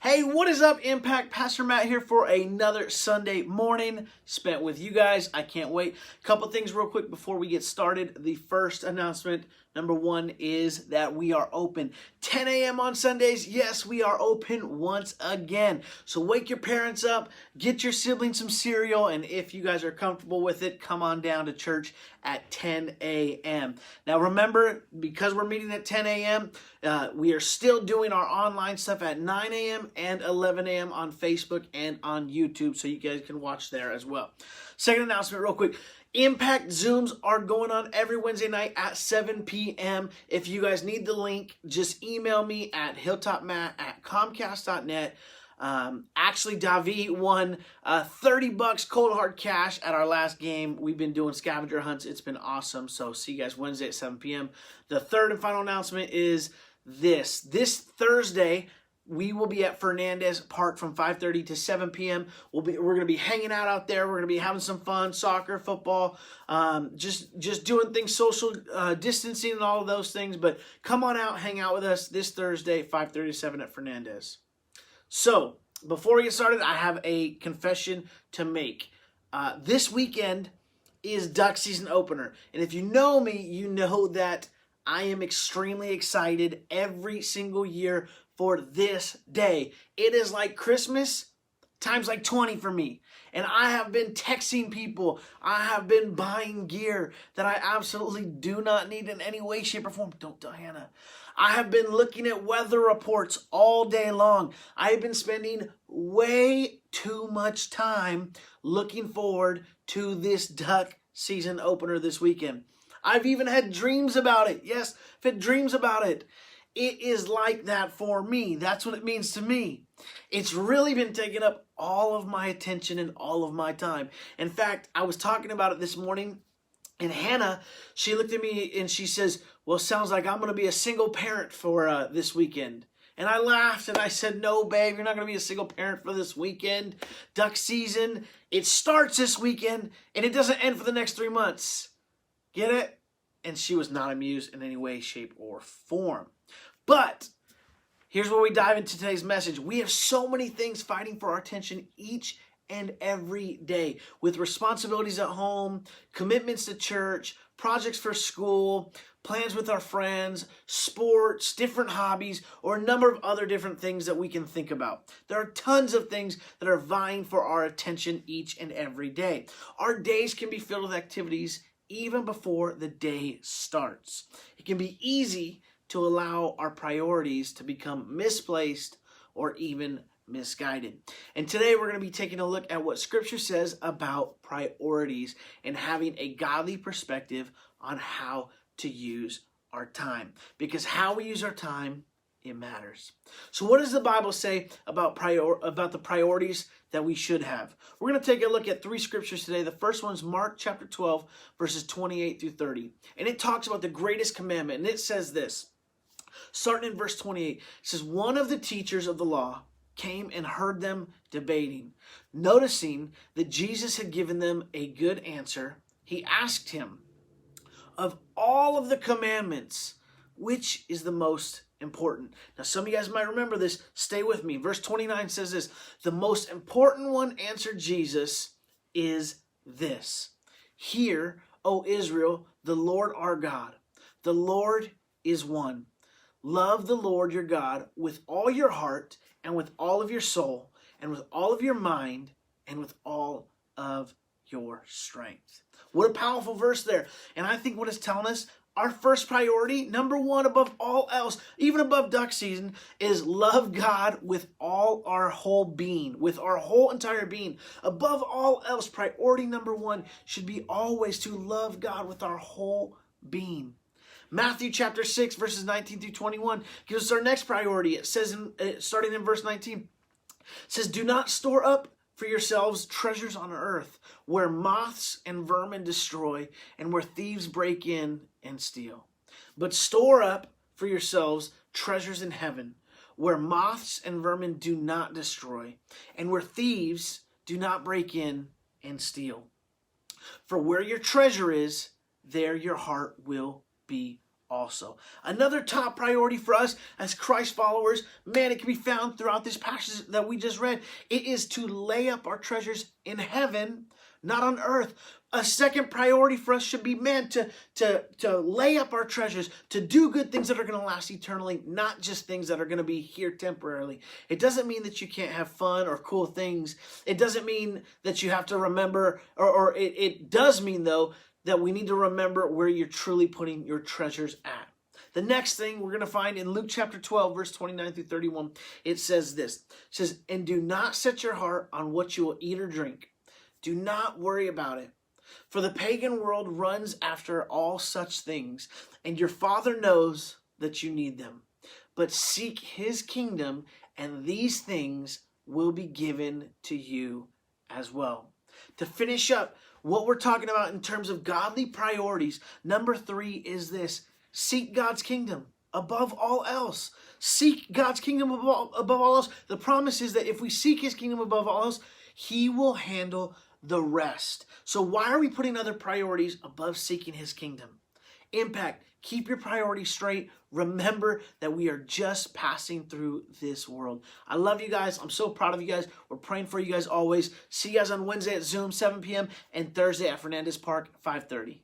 Hey, what is up, Impact? Pastor Matt here for another Sunday morning spent with you guys. I can't wait. A couple things real quick before we get started. The first announcement, number one, is that we are open 10 a.m. on Sundays. Yes, we are open once again. So wake your parents up, get your siblings some cereal, and if you guys are comfortable with it, come on down to church at 10 a.m. Now remember, because we're meeting at 10 a.m., we are still doing our online stuff at 9 a.m. and 11 a.m. on Facebook and on YouTube, so you guys can watch there as well. Second announcement real quick. Impact Zooms are going on every Wednesday night at 7 p.m. If you guys need the link, just email me at hilltopmatt@comcast.net. Actually, Davi won $30 cold hard cash at our last game. We've been doing scavenger hunts. It's been awesome. So see you guys Wednesday at 7 p.m. The third and final announcement is this Thursday, we will be at Fernandez Park from 5:30 to 7 p.m. We're going to be hanging out there. We're going to be having some fun, soccer, football, just doing things, social distancing and all of those things. But come on out, hang out with us this Thursday, 5:30 to 7 at Fernandez. So before we get started, I have a confession to make. This weekend is duck season opener. And if you know me, you know that I am extremely excited every single year for this day. It is like Christmas times like 20 for me. And I have been texting people. I have been buying gear that I absolutely do not need in any way, shape, or form. Don't tell Hannah. I have been looking at weather reports all day long. I have been spending way too much time looking forward to this duck season opener this weekend. I've even had dreams about it. Yes, I've had dreams about it. It is like that for me. That's what it means to me. It's really been taking up all of my attention and all of my time. In fact, I was talking about it this morning, and Hannah, she looked at me and she says, well, sounds like I'm going to be a single parent for this weekend. And I laughed and I said, no, babe, you're not going to be a single parent for this weekend. Duck season, it starts this weekend and it doesn't end for the next 3 months. Get it? And she was not amused in any way, shape, or form. But here's where we dive into today's message. We have so many things fighting for our attention each and every day, with responsibilities at home, commitments to church, projects for school, plans with our friends, sports, different hobbies, or a number of other different things that we can think about. There are tons of things that are vying for our attention each and every day. Our days can be filled with activities even before the day starts. It can be easy to allow our priorities to become misplaced or even misguided. And today we're going to be taking a look at what Scripture says about priorities and having a godly perspective on how to use our time. Because how we use our time, it matters. So what does the Bible say about the priorities that we should have? We're going to take a look at 3 scriptures today. The first one is Mark chapter 12, verses 28 through 30. And it talks about the greatest commandment. And it says this, starting in verse 28, it says, one of the teachers of the law came and heard them debating. Noticing that Jesus had given them a good answer, he asked him, of all of the commandments, which is the most important? Now, some of you guys might remember this. Stay with me. Verse 29 says this, the most important one, answered Jesus, is this. Hear, O Israel, the Lord our God. The Lord is one. Love the Lord your God with all your heart and with all of your soul and with all of your mind and with all of your strength. What a powerful verse there. And I think what it's telling us, our first priority, number one above all else, even above duck season, is love God with all our whole being, with our whole entire being. Above all else, priority number one should be always to love God with our whole being. Matthew chapter 6, verses 19 through 21 gives us our next priority. It says, starting in verse 19, it says, do not store up for yourselves treasures on earth, where moths and vermin destroy, and where thieves break in and steal. But store up for yourselves treasures in heaven, where moths and vermin do not destroy, and where thieves do not break in and steal. For where your treasure is, there your heart will be also. Another top priority for us as Christ followers, man, it can be found throughout this passage that we just read. It is to lay up our treasures in heaven, not on earth. A second priority for us should be, man, to lay up our treasures, to do good things that are going to last eternally, not just things that are going to be here temporarily. It doesn't mean that you can't have fun or cool things. It doesn't mean that you have to remember, or it does mean, though, that we need to remember where you're truly putting your treasures at. The next thing we're going to find in Luke chapter 12, verse 29 through 31, it says this. It says, "And do not set your heart on what you will eat or drink. Do not worry about it. For the pagan world runs after all such things, and your Father knows that you need them. But seek his kingdom, and these things will be given to you as well." To finish up what we're talking about in terms of godly priorities, number 3 is this: seek God's kingdom above all else. Seek God's kingdom above all else. The promise is that if we seek his kingdom above all else, he will handle the rest. So why are we putting other priorities above seeking his kingdom? Impact, keep your priorities straight. Remember that we are just passing through this world. I love you guys. I'm so proud of you guys. We're praying for you guys always. See you guys on Wednesday at Zoom, 7 p.m. and Thursday at Fernandez Park, 5:30.